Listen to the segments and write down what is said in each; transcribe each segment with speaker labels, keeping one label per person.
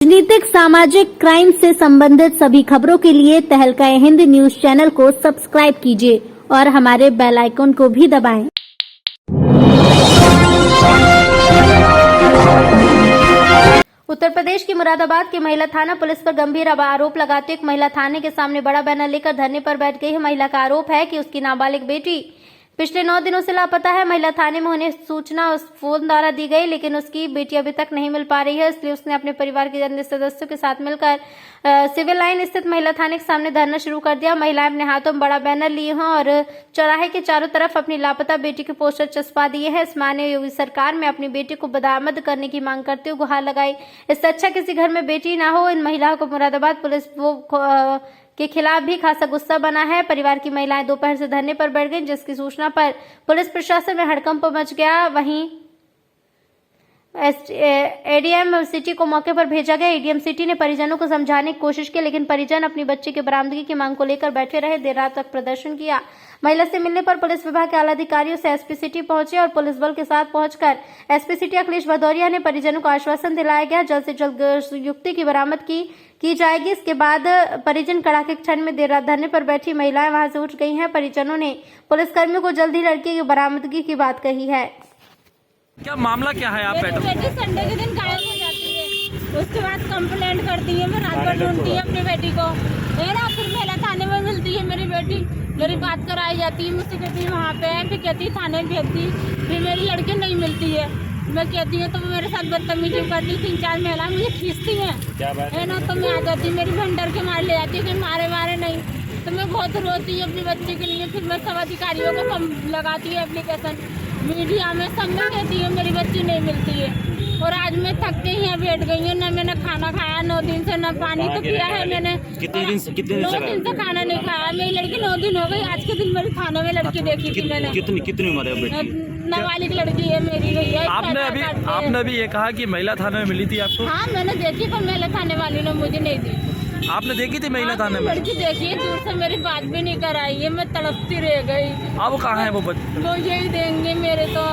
Speaker 1: राजनीतिक सामाजिक क्राइम से संबंधित सभी खबरों के लिए तहलका हिंद न्यूज चैनल को सब्सक्राइब कीजिए और हमारे बेल आइकन को भी दबाएं। उत्तर प्रदेश की मुरादाबाद की महिला थाना पुलिस पर गंभीर आरोप लगाते एक महिला थाने के सामने बड़ा बैनर लेकर धरने पर बैठ गई है। महिला का आरोप है कि उसकी नाबालिग बेटी पिछले 9 दिनों से लापता है। महिला थाने में उन्हें सूचना उस फोन द्वारा दी गई, लेकिन उसकी बेटी अभी तक नहीं मिल पा रही है। इसलिए उसने अपने परिवार के अन्य सदस्यों के साथ मिलकर सिविल लाइन स्थित महिला थाने के सामने धरना शुरू कर दिया। महिलाएं अपने हाथों में बड़ा बैनर लिए हैं और चौराहे के चारों तरफ अपनी लापता बेटी के पोस्टर चस्पा दिए हैं। इस माननीय योगी सरकार में अपनी बेटी को बरामद करने की मांग करते हुए गुहार लगाई। इससे अच्छा किसी घर में बेटी ना हो। इन महिलाओं को मुरादाबाद पुलिस के खिलाफ भी खासा गुस्सा बना है। परिवार की महिलाएं दोपहर से धरने पर बैठ गईं, जिसकी सूचना पर पुलिस प्रशासन में हड़कंप मच गया। वहीं एडीएम सिटी को मौके पर भेजा गया। एडीएम सिटी ने परिजनों को समझाने की कोशिश की, लेकिन परिजन अपनी बच्चे की बरामदगी की मांग को लेकर बैठे रहे। देर रात तक प्रदर्शन किया। महिला से मिलने पर पुलिस विभाग के आला अधिकारियों से एसपी सिटी पहुंचे और पुलिस बल के साथ पहुंचकर एसपी सिटी अखिलेश भदौरिया ने परिजनों को आश्वासन दिलाया गया जल्द से जल्द युक्ति की बरामद की जाएगी। इसके बाद परिजन कड़ाके की ठंड में देर रात धरने पर बैठी महिलाएं वहां से उठ गई हैं। परिजनों ने पुलिसकर्मियों को जल्द ही लड़की की बरामदगी की बात कही है।
Speaker 2: क्या मामला क्या है? आप
Speaker 3: मेरी बेटी संडे के दिन गायब हो जाती है, उसके बाद कंप्लेंट करती है। मैं रात भर ढूंढती है अपनी बेटी को, फिर महिला थाने में मिलती है मेरी बेटी। मेरी बात कराई जाती है, मुझसे कहती है वहाँ पे है, फिर कहती है थाने में भेजती, फिर मेरी लड़की नहीं मिलती है। मैं कहती हूँ तो मेरे साथ बदतमीजी करती, 3-4 महिलाएं मुझे खींचती है ना, तो मैं आ जाती, मेरी भंडर के मार ले जाती है, फिर मारे नहीं तो मैं बहुत रोती हूँ अपनी बच्चे के लिए। फिर मैं सब अधिकारियों को लगाती है एप्लीकेशन, मीडिया में सब में कहती है मेरी बच्ची नहीं मिलती है। और आज मैं थक के यहाँ बैठ गई हूँ, न मैंने खाना खाया 9 दिन से, न पानी तो पिया है मैंने।
Speaker 2: कितने दिन से
Speaker 3: 9 दिन से खाना नहीं खाया। मेरी लड़की 9 दिन हो गई। आज के दिन मेरी थाने में लड़की देखी थी मैंने।
Speaker 2: कितनी उम्र है बेटी?
Speaker 3: नाबालिग लड़की है मेरी भैया।
Speaker 2: आपने अभी ये कहा कि महिला थाने में मिली थी आपको?
Speaker 3: हाँ मैंने देखी, पर महिला थाने वाली ने मुझे नहीं दी।
Speaker 2: आपने देखी थी महिला थाने में?
Speaker 3: लड़की देखी है, दूर से मेरी बात भी नहीं कराई है, मैं तड़पती रह गई।
Speaker 2: अब कहाँ है वो बच्ची?
Speaker 3: वो यही देंगे मेरे तो।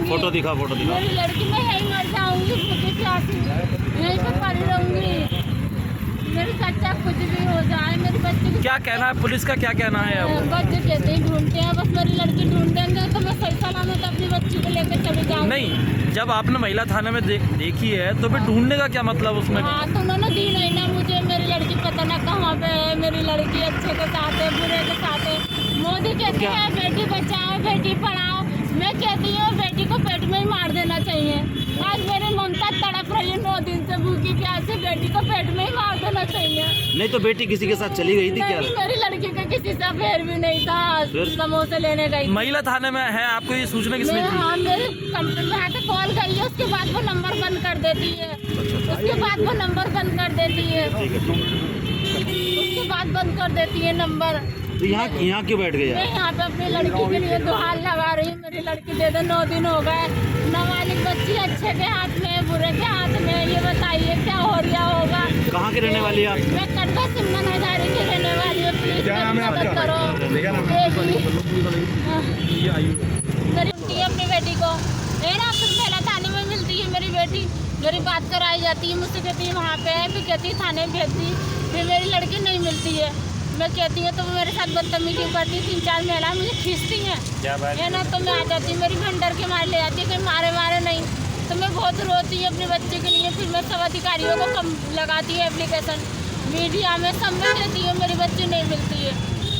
Speaker 2: फोटो दिखा।
Speaker 3: मेरी लड़की मैं यही मर जाऊंगी, मुझे प्यासी यहीं पे पड़ी रहूंगी। मेरे सच्चा कुछ भी हो जाए, मेरी बच्ची की
Speaker 2: क्या कहना है? पुलिस का क्या कहना है?
Speaker 3: बच्चे कहते हैं ढूंढते हैं, बस मेरी लड़की ढूंढ देंगे तो मैं सही सलामत अपनी बच्ची को लेकर चली जाऊंगी।
Speaker 2: नहीं, जब आपने महिला थाने में देखी है तो फिर ढूंढने का क्या मतलब उसमें?
Speaker 3: हाँ तो उन्होंने दी नहीं ना मुझे। मेरी लड़की पता ना कहाँ पे है। मेरी लड़की अच्छे के साथ है, बुरे के साथ है। मोदी कहते हैं बेटी बचाओ बेटी पढ़ाओ, मैं कहती हूँ बेटी को पेट में ही मार देना चाहिए। आज मेरी ममता तड़प रही है 9 दिन से भूखी प्यासे, बेटी को पेट में ही मार देना चाहिए।
Speaker 2: नहीं तो बेटी किसी के साथ चली गई थी क्या?
Speaker 3: मेरी लड़की का किसी से अफेयर भी नहीं था, समोसे लेने गई।
Speaker 2: महिला थाने में है, आपको ये सूचना किसने दी?
Speaker 3: हाँ मेरे कंप्यूटर में आके कॉल गई है, उसके बाद वो नंबर बंद कर देती है। उसके बाद वो नंबर बंद कर देती है। उसके बाद बंद कर देती है नंबर।
Speaker 2: तो यहाँ क्यों बैठ गई?
Speaker 3: मैं यहाँ पे अपनी लड़की के लिए गुहार लगा रही हूँ। मेरी लड़की दे दो, 9 दिन हो गए। नाबालिग बच्ची अच्छे के हाथ में बुरे के हाथ में, ये बताइए क्या हो रहा होगा?
Speaker 2: कहाँ के रहने वाली आप?
Speaker 3: मैं कटवा सिमरन हजारी की रहने वाली हूँ। प्लीज मदद करो। मेरी अपनी बेटी को फिर पहला थाने में मिलती है मेरी बेटी। मेरी बात कराई जाती है, मुझसे कहती है वहाँ पे है, फिर कहती है थाने में भेजती, फिर मेरी लड़की नहीं मिलती है। मैं कहती हूँ तो मेरे साथ बदतमीजी करती, 3-4 महिलाएं मुझे खींचती हैं ना, तो मैं आ जाती हूँ, मेरी भंडर के मार ले जाती है, कहीं मारे नहीं तो मैं बहुत रोती हूँ अपने बच्चे के लिए। फिर मैं सब अधिकारियों को लगाती है एप्लीकेशन, मीडिया में सब में देती हूँ, मेरी बच्ची नहीं मिलती है।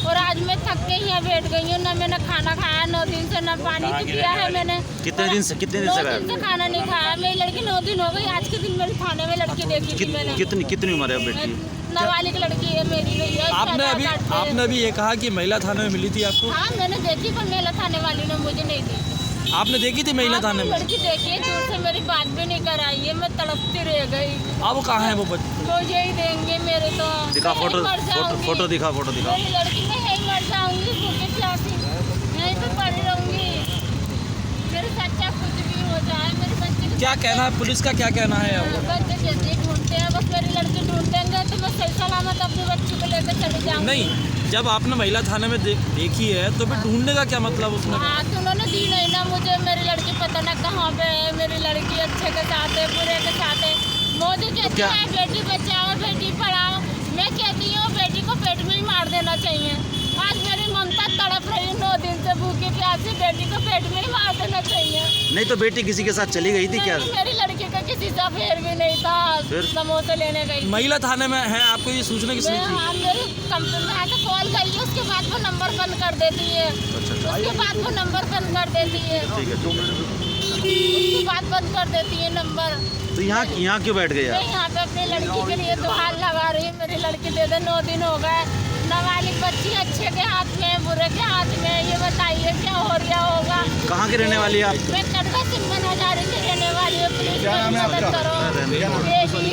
Speaker 3: और आज मैं थक के यहाँ बैठ गई हूँ, ना मैंने खाना खाया 9 दिन से, ना पानी तो पिया है मैंने।
Speaker 2: कितने दिन से
Speaker 3: 9 दिन से खाना नहीं खाया। मेरी लड़की 9 दिन हो गई। आज के दिन मेरी थाने में लड़की देखी थी मैंने।
Speaker 2: कितनी उम्र है बेटी?
Speaker 3: नाबालिग लड़की है मेरी भैया।
Speaker 2: आपने अभी ये कहा कि महिला थाने में मिली थी आपको?
Speaker 3: हाँ मैंने देखी, पर महिला थाने वाली ने मुझे नहीं दी।
Speaker 2: आपने देखी थी महिला थाने में?
Speaker 3: लड़की देखी है, दूर से मेरी बात भी नहीं कराई है, मैं तड़पती रह गई।
Speaker 2: अब कहाँ है वो बच्ची?
Speaker 3: वो यही देंगे मेरे तो।
Speaker 2: दिखा फोटो दिखा।
Speaker 3: मेरी लड़की मैं यही मर जाऊंगी, भूखी प्यासी यहीं पे पड़ी रहूंगी। मेरे सच्चा कुछ भी हो जाए, मेरी बच्ची
Speaker 2: क्या कहना है? पुलिस का क्या कहना है?
Speaker 3: बच्चे कहते हैं ढूंढते हैं, बस मेरी लड़की ढूंढ देंगे तो मैं सही सलामत अपनी बच्ची को लेकर चली जाऊंगी।
Speaker 2: नहीं, जब आपने महिला थाने में देखी है तो फिर ढूंढने का क्या मतलब उसमें?
Speaker 3: हाँ तो उन्होंने दी नहीं ना मुझे। मेरी लड़की पता ना कहाँ पे है। मेरी लड़की अच्छे के साथ है, बुरे के साथ है। मोदी कहते
Speaker 2: क्या?
Speaker 3: हैं बेटी बचाओ बेटी पढ़ाओ, मैं कहती हूँ बेटी को पेट में ही मार देना चाहिए। आज मेरी ममता तड़प रही है 9 दिन से भूखी प्यासी, बेटी को पेट में ही मार देना चाहिए।
Speaker 2: नहीं तो बेटी किसी के साथ चली गई थी क्या?
Speaker 3: नहीं, मेरी लड़की का किसी से अफेयर भी नहीं था,
Speaker 2: फिर?
Speaker 3: समोसे लेने गई।
Speaker 2: महिला थाने में है, आपको ये सूचना किसने की?
Speaker 3: हाँ, मेरी कंपनी में आके कॉल गई है, उसके बाद वो नंबर बंद कर देती है। उसके बाद वो नंबर बंद कर देती है।
Speaker 2: ठीक है, 2 मिनट।
Speaker 3: उसके बाद बंद कर देती है नंबर।
Speaker 2: तो यहाँ क्यों बैठ गए
Speaker 3: मैं
Speaker 2: आप?
Speaker 3: यहाँ पे अपनी लड़की के लिए दुहार लगा रही हूँ। मेरी लड़की दे दे, 9 दिन हो गए। नाबालिग बच्ची अच्छे के हाथ में, बुरे के हाथ में, ये बताइए क्या हो रहा होगा।
Speaker 2: कहाँ के रहने वाली है आप?
Speaker 3: मैं कटका सिमन हजारी की रहने वाली हूँ। प्लीज
Speaker 4: क्या नाम है
Speaker 3: मेरी मदद
Speaker 4: आपका?
Speaker 3: करो। ये ही।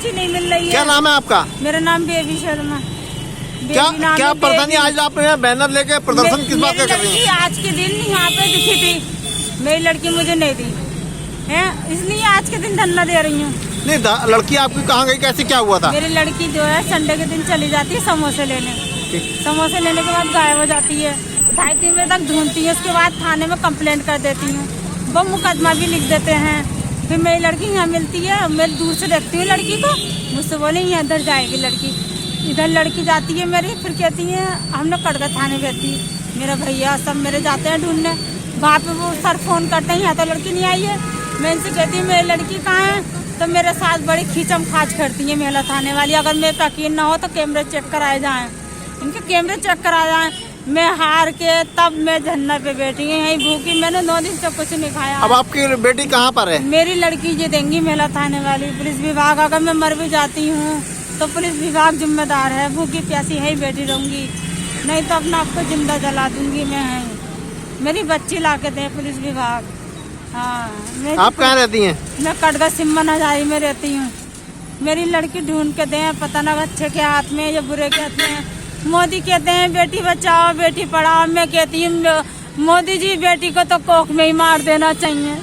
Speaker 3: नहीं मिल रही है।
Speaker 4: क्या नाम है आपका?
Speaker 3: मेरा नाम बेबी शर्मा।
Speaker 4: क्या
Speaker 3: बेबी नाम
Speaker 4: क्या
Speaker 3: है,
Speaker 4: परेशानी?
Speaker 3: बेबी।
Speaker 4: आज आप यहाँ बैनर लेके प्रदर्शन किस बात का
Speaker 3: मेरी
Speaker 4: कर रही
Speaker 3: लड़की
Speaker 4: हैं?
Speaker 3: आज के दिन यहाँ पे दिखी थी, मेरी लड़की मुझे नहीं दी है, इसलिए आज के दिन धरना दे रही हूँ।
Speaker 4: नहीं, लड़की आपकी कहाँ गई, कैसे क्या हुआ था?
Speaker 3: मेरी लड़की जो है संडे के दिन चली जाती है समोसे लेने। समोसे लेने के बाद गायब हो जाती है, 2:30-3 बजे तक ढूंढती है। उसके बाद थाने में कंप्लेंट कर देती हूँ, वो मुकदमा भी लिख देते हैं। फिर मेरी लड़की यहाँ मिलती है, मैं दूर से देखती हूँ लड़की को, मुझसे बोले यहाँ इधर जाएगी लड़की। इधर लड़की जाती है मेरी, फिर कहती है हम लोग कटका थाने गई। मेरा भैया सब मेरे जाते हैं ढूंढने, वहाँ पे वो सर फोन करते हैं यहाँ तो लड़की नहीं आई है। मैं इनसे कहती हूँ मेरी लड़की कहाँ है, तो मेरे साथ बड़ी खींचम खाच करती है महिला थाने वाली। अगर मेरे पे यकीन ना हो तो कैमरे चेक कराए जाएँ, इनके कैमरे चेक कराए जाएँ। मैं हार के तब मैं धरना पे बैठी हूँ, यहीं भूखी, मैंने 9 दिन से कुछ नहीं खाया।
Speaker 4: अब आपकी बेटी कहाँ पर है?
Speaker 3: मेरी लड़की ये देंगी महिला थाने वाली, पुलिस विभाग। अगर मैं मर भी जाती हूँ तो पुलिस विभाग जिम्मेदार है, भूखी प्यासी है ही बैठी रहूंगी, नहीं तो अपना आपको जिंदा जला दूंगी मैं। मेरी बच्ची ला के दे पुलिस विभाग। हाँ,
Speaker 4: आप कहाँ रहती हैं?
Speaker 3: मैं कटका सिमन हजारी में रहती हूँ। मेरी लड़की ढूंढ के दें, पता ना अच्छे के हाथ में या बुरे के हाथ में। मोदी कहते हैं बेटी बचाओ बेटी पढ़ाओ, मैं कहती हूँ मोदी जी बेटी को तो कोख में ही मार देना चाहिए।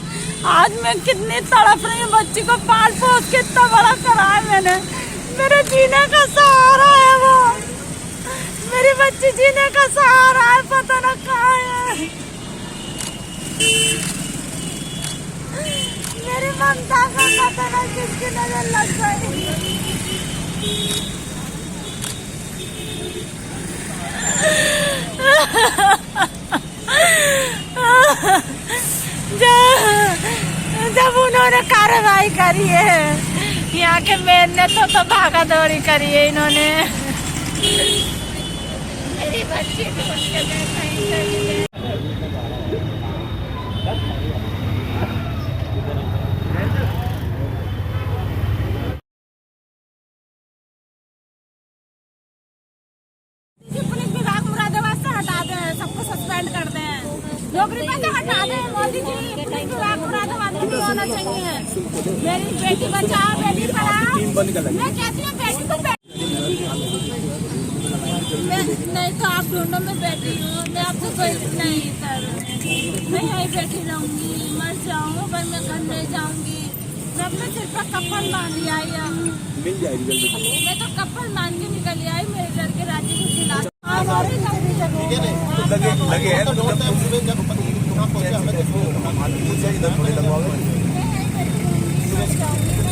Speaker 3: आज मैं कितनी तड़प रही हूँ, बच्ची को पाल पोस के इतना बड़ा करा है मैंने, मेरे जीने का सहारा है वो, मेरी बच्ची जीने का सहारा है, पता ना कहाँ है। मेरी ममता का पता ना किसकी नजर लग गई। जब उन्होंने कार्रवाई करी है यहाँ के मेयर ने तो भागा दौड़ी करी है इन्होंने। मेरी बच्ची ढूंढ के मैं कहीं चली गई। पुलिस विभाग मुरादाबाद से हटा दें, सबको सस्पेंड कर दें, नौकरी पर से हटा दें। मोदी जी पुलिस विभाग मुरादाबाद में होना चाहिए। मेरी बेटी बचाओ बेटी पढ़ाओ, मैं कहती हूँ बेटी को नहीं तो आप ढूंढो, मैं बैठी हूँ, मैं आपको कोई नहीं सर, मैं यहीं बैठी रहूंगी, मर जाऊंगा पर मैं घर नहीं जाऊंगी। मैं अपने सिर पर कफन बांधी आई, मिल जाएगी जल्दी। मैं तो कफन बांध के निकली आई, मेरे घर के राजी को खिला
Speaker 4: लगे हैं तो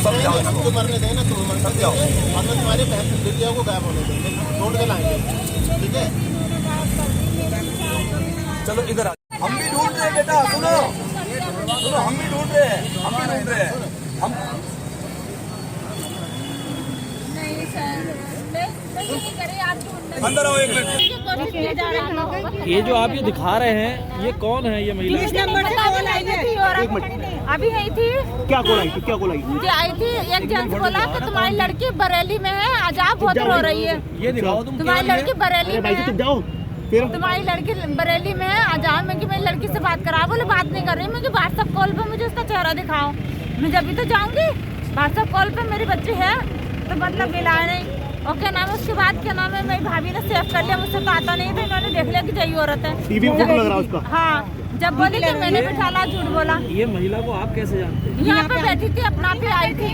Speaker 4: सब जाओ, सबको मरने देना, तो सब जाओ, वरना तुम्हारे बेटियों को गायब होने देंगे, छोड़ के लाएंगे, ठीक है? चलो इधर आ, हम भी ढूंढ रहे हैं बेटा, सुनो सुनो, हम भी ढूंढ रहे हैं, हम भी ढूंढ रहे हैं, हम
Speaker 3: नहीं सर, मैं नहीं करे, आप ढूंढने
Speaker 4: अंदर आओ 1 मिनट।
Speaker 2: ये जो आप ये दिखा रहे हैं, ये कौन है? ये महिला
Speaker 3: इस नंबर से कॉल आई है। अभी आई थी।
Speaker 5: क्या कॉल आई थी, क्या कॉल आई थी?
Speaker 3: मुझे आई थी, एक जेंट्स बोला कि तुम्हारी लड़की बरेली में है, आज आप बहुत रो रही है।
Speaker 2: ये दिखाओ तुम
Speaker 3: तुम्हारी लड़की बरेली में है,
Speaker 5: जाओ फिर।
Speaker 3: तुम्हारी लड़की बरेली में है, आज आओ। मैं कि मेरी लड़की से बात करा, बोले बात नहीं कर रही। मैं कि व्हाट्सएप कॉल पे मुझे उसका चेहरा दिखाओ। मैं जब भी तो जाऊंगी, व्हाट्सएप कॉल पे मेरी बच्ची है तो मतलब मिलाए नहीं। और क्या नाम है उसके बाद, क्या नाम है, मेरी भाभी ने सेव कर लिया, मुझसे तो आता नहीं था, इन्होंने देख लिया कि यही औरत है।
Speaker 5: टीवी में फोटो लग रहा है उसका।
Speaker 3: हाँ, जब बोली कि मैंने बिठाला, झूठ बोला।
Speaker 2: ये महिला को आप कैसे जानते हैं?
Speaker 3: यहाँ पे बैठी थी, अपना पे आई थी,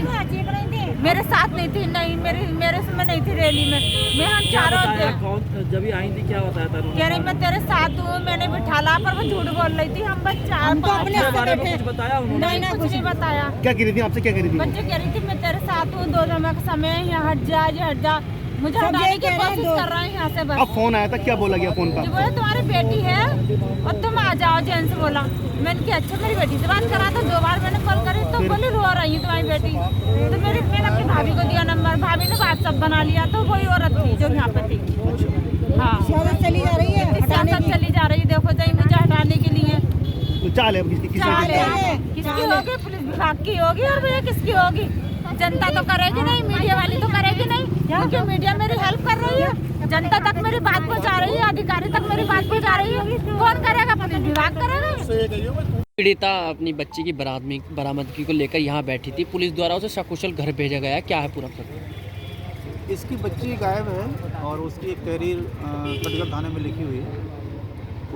Speaker 3: मेरे साथ नहीं थी, नहीं मेरे से मैं नहीं थी रैली में। मैं हम चारों
Speaker 2: कौन जब भी आई थी क्या बताया था उन्होंने?
Speaker 3: कह रही मैं तेरे साथ हूँ, मैंने बिठाला, पर वो झूठ बोल रही थी। हम बस चार
Speaker 2: अपने बारे में कुछ बताया उन्होंने?
Speaker 3: नहीं, कुछ नहीं बताया।
Speaker 5: क्या कह रही थी आपसे, क्या कह रही थी?
Speaker 3: बच्चे कह रही थी मैं तेरे साथ हूँ, 2 समय का समय है, यहाँ हट जा, ये हट जा। मुझे हटाने की कोशिश कर रहा है यहाँ से बस।
Speaker 5: अब फोन आया था, क्या बोला गया फोन
Speaker 3: जी
Speaker 5: पर?
Speaker 3: बोले तुम्हारी बेटी है और तुम आ जाओ, जेंट्स बोला। मैंने कहा अच्छा, मेरी बेटी से बात करा तो 2 बार मैंने कॉल करी तो बोली रो रही है तुम्हारी बेटी। तो मैंने अपनी भाभी को दिया नंबर, भाभी ने व्हाट्सएप बना लिया, तो वही औरत थी जो यहाँ पे थी। हाँ,
Speaker 6: चली जा रही है,
Speaker 3: सियासत चली जा रही है, देखो जाइए मुझे हटाने के लिए।
Speaker 5: तो चाल है किसकी?
Speaker 3: चाल है, किसकी होगी? पुलिस विभाग की होगी और भैया किसकी होगी? जनता तो करेगी नहीं, मीडिया वाली तो करेगी नहीं, क्योंकि मीडिया मेरी हेल्प कर रही है, जनता तक मेरी बात पहुंचा रही है, अधिकारी तक मेरी बात पहुंचा रही है। कौन करेगा? पुलिस विभाग करेगा।
Speaker 7: पीड़िता अपनी बच्ची की बरामदगी को लेकर यहाँ बैठी थी, पुलिस द्वारा उसे सकुशल घर भेजा गया है, क्या है पूरा प्रकरण?
Speaker 8: इसकी बच्ची गायब है और उसकी एक तहरीर कटगढ़ थाने में लिखी हुई है।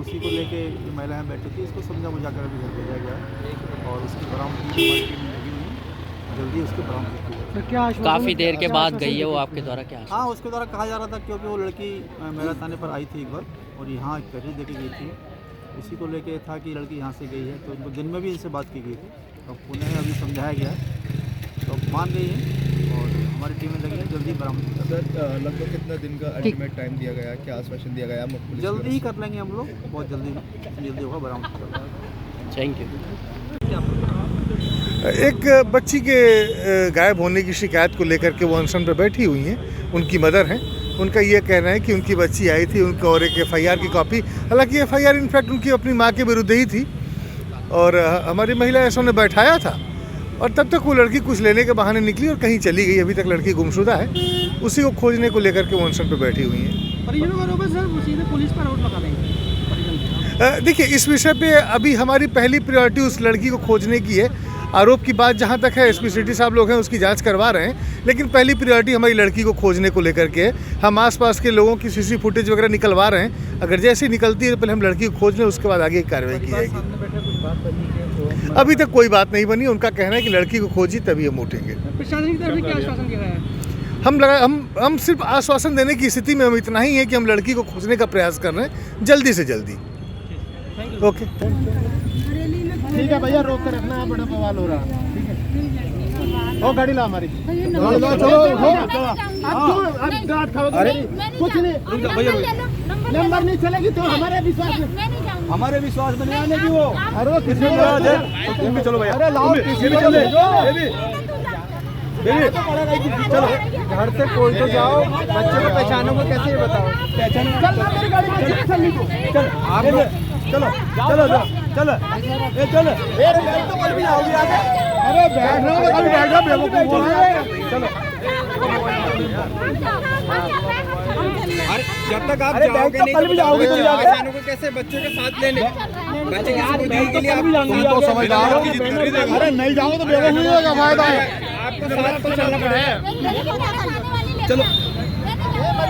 Speaker 8: उसी को लेके जो महिलाएं बैठी थी, इसको समझा बुझा कर अभी घर भेजा गया है और उसकी बरामदगी हमारी टीम में लगी हुई है, जल्दी उसकी बरामदगी की जाएगी।
Speaker 7: काफ़ी देर के बाद गई है वो आपके द्वारा, क्या?
Speaker 8: हाँ, उसके द्वारा कहा जा रहा था क्योंकि वो लड़की मेरा थाने पर आई थी एक बार और यहाँ एक तहरीर देके गई थी। उसी को लेके था कि लड़की यहाँ से गई है, तो इनको दिन में भी इनसे बात की गई थी, तो उन्हें अभी समझाया गया है, तो मान गई है और हमारी टीमें लगी है, जल्दी बरामद कर।
Speaker 9: सर लगभग कितना दिन का अल्टीमेट टाइम दिया गया, क्या आश्वासन दिया गया?
Speaker 8: जल्दी ही कर लेंगे हम लोग, बहुत जल्दी होगा बरामद कर।
Speaker 7: Thank you.
Speaker 9: एक बच्ची के गायब होने की शिकायत को लेकर के वो अनशन पर बैठी हुई हैं, उनकी मदर हैं। उनका ये कहना है कि उनकी बच्ची आई थी, उनको और एक FIR की कॉपी, हालांकि FIR इनफैक्ट उनकी अपनी माँ के विरुद्ध ही थी और हमारी महिला ऐसा ने बैठाया था और तब तक वो लड़की कुछ लेने के बहाने निकली और कहीं चली गई। अभी तक लड़की गुमशुदा है, उसी को खोजने को लेकर के वो अनशन पर बैठी हुई हैं।
Speaker 5: पुलिस पर आरोप लगा देंगे।
Speaker 9: देखिए, इस विषय पे अभी हमारी पहली प्रायोरिटी उस लड़की को खोजने की है। आरोप की बात जहां तक है, SP सिटी साहब लोग हैं उसकी जांच करवा रहे हैं, लेकिन पहली प्रायोरिटी हमारी लड़की को खोजने को लेकर के है। हम आसपास के लोगों की CC फुटेज वगैरह निकलवा रहे हैं, अगर जैसे निकलती है तो पहले हम लड़की को खोज लें, उसके बाद आगे की कार्रवाई की जाएगी। अभी तक कोई बात नहीं बनी, उनका कहना है कि लड़की को खोजी तभी हम उठेंगे।
Speaker 5: प्रशासन की तरफ से क्या आश्वासन दिया गया है?
Speaker 9: हम सिर्फ आश्वासन देने की स्थिति में हम इतना ही है कि हम लड़की को खोजने का प्रयास कर रहे हैं जल्दी से जल्दी। ओके,
Speaker 4: ठीक है भैया, रोक कर रखना, बड़ा बवाल हो रहा। ठीक है, ओ गाड़ी ला हमारी, चलो अरे कुछ नहीं, नंबर नहीं चलेगी तो हमारे विश्वास में नहीं आने की वो। अरे किसी चलो भैया, अरे लाओ किसी भी चले, चलो घर से कोई तो जाओ, बच्चे को पहचानो को कैसे बताओ? चल मेरी गाड़ी में चल आगे, चलो चलो चलो ए चलो, अरे तो कल भी आओगी आगे, अरे बैठ रहा हूं, कल बैठ रहा बेवकूफ बोल रहा है। चलो
Speaker 8: अरे जब तक आप जाओगे नहीं तो जाओगे तो जाओगे को कैसे बच्चों के साथ लेने, बच्चे के लिए आप तो समझदार हो। अरे नहीं जाओगे तो बेवकूफ नहीं होगा, फायदा है आपको, साथ तो चलना पड़ेगा। चलो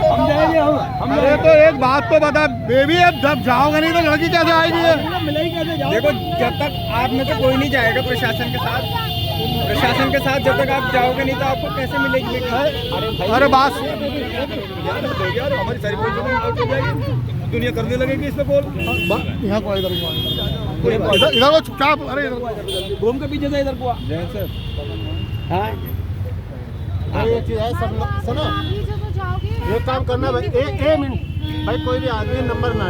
Speaker 8: हम जाएंगे, हम अरे तो एक बात तो बता बेबी, अब जब जाओगे नहीं तो लड़की कैसे आएगी? देखो, जब तक आप में से कोई नहीं जाएगा प्रशासन के साथ जब तक आप जाओगे नहीं तो आपको कैसे मिलेगी? अरे बात हमारी सारी दुनिया करने लगेगी इस पे बोल। यहाँ को इधर चुपचाप, अरे घूम के पीछे से इधर को एक चीज है, सब लोग सुनो, एक काम करना भाई, एक मिनट भाई, कोई भी आदमी नंबर ना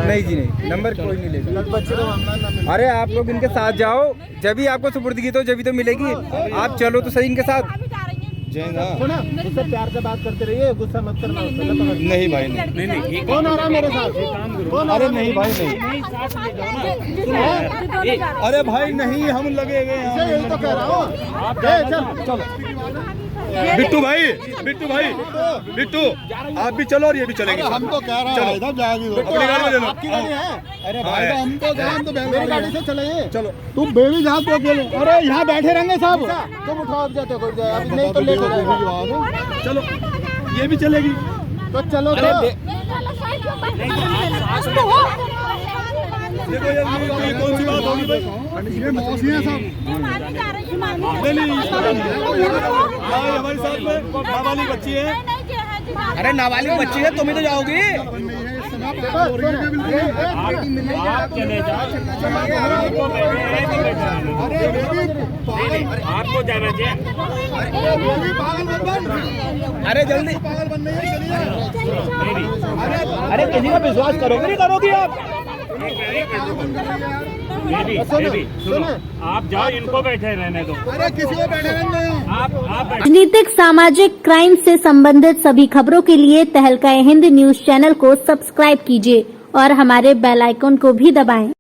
Speaker 8: नहीं जी, नहीं नंबर कोई नहीं लेगा बच्चे का मामला। अरे आप लोग इनके साथ जाओ, जब भी आपको सुपुर्दगी तो जब भी तो मिलेगी, आप चलो तो सही इनके साथ,
Speaker 4: सुना, उससे प्यार से बात करते रहिए, गुस्सा मत करना।
Speaker 8: नहीं भाई नहीं,
Speaker 4: कौन आ रहा है मेरे साथ? अरे नहीं भाई नहीं, अरे भाई नहीं, हम लगे हुए हैं, यही तो कह रहा हूँ। चलो
Speaker 8: बिट्टू भाई, बिट्टू आप भी चलो और ये भी चलेंगे।
Speaker 4: हम तो कह रहे हैं इधर जाएगी,
Speaker 8: अपनी गाड़ी में ले लो।
Speaker 4: आपकी गाड़ी है? अरे भाई हम तो गए, हम तो मेरी गाड़ी से चले। चलो तुम बेबी जहाँ तो अकेले, अरे यहाँ बैठे रहेंगे सब, तुम उठाओ जाते हो, नहीं तो लेट हो जाएगा।
Speaker 8: चलो ये भी चलेगी
Speaker 4: तो चलो।
Speaker 8: देखो ये कौन सी बात होगी भाई,
Speaker 4: ये मौसी है सब।
Speaker 8: हमारे साथ में नाबालिग बच्ची है।
Speaker 5: अरे नाबालिग बच्ची है, तुम ही तो जाओगी।
Speaker 2: आपको जाना चाहिए।
Speaker 5: अरे जल्दी,
Speaker 4: पागल बन रही है,
Speaker 5: अरे किसी का विश्वास करोगे नहीं करोगी आप?
Speaker 2: सुनो, आप जाओ, इनको बैठे रहने दो।
Speaker 4: अरे किसी को बैठे रहने दो।
Speaker 2: आप
Speaker 1: राजनीतिक सामाजिक क्राइम से संबंधित सभी खबरों के लिए तहलका हिंद न्यूज चैनल को सब्सक्राइब कीजिए और हमारे बेल आइकन को भी दबाएं।